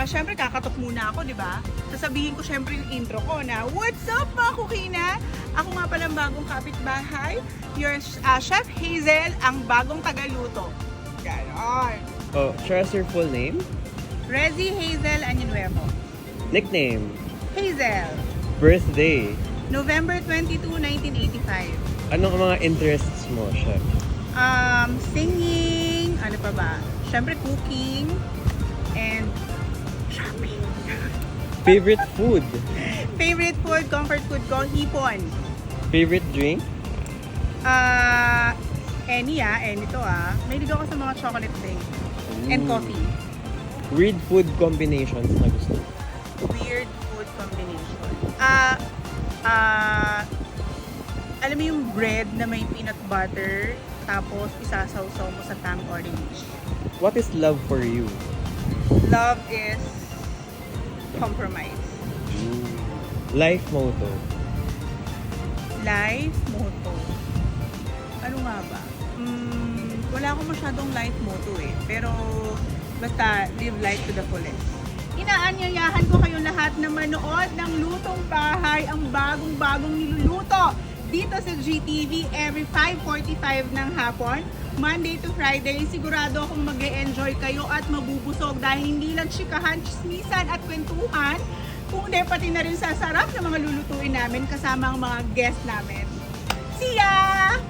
Syempre kakatok muna ako, di ba? Sasabihin ko syempre yung intro ko na, what's up mga kukina? Ako nga palang bagong kapitbahay, your Chef Hazel, ang bagong tagaluto. Ganon. Oh, share us your full name? Rezi Hazel Añonuevo. Nickname? Hazel. Birthday? November 22, 1985. Anong mga interests mo, chef? Singing, ano pa ba? Syempre cooking, and shopping. Favorite food? Favorite food, comfort food ko, hipon. Favorite drink? Any to Mahilig ako sa mga chocolate drink. And coffee. Weird food combinations na gusto mo? Weird food combination. Alam mo yung bread na may peanut butter, tapos isasawsaw mo sa tang orange. What is love for you? Love is compromise. Life motto? Life motto. Ano nga ba? Wala akong masyadong life motto eh. Pero basta live life to the fullest. Inaanyayahan ko kayong lahat na manood ng Lutong Bahay, ang bagong-bagong niluluto dito sa GTV every 5:45 ng hapon, Monday to Friday. Sigurado akong mag-e-enjoy kayo at mabubusog dahil hindi lang chikahan, chismisan at kwentuhan, kundi pati na rin sa sarap ng mga lulutuin namin kasama ang mga guest namin. See ya!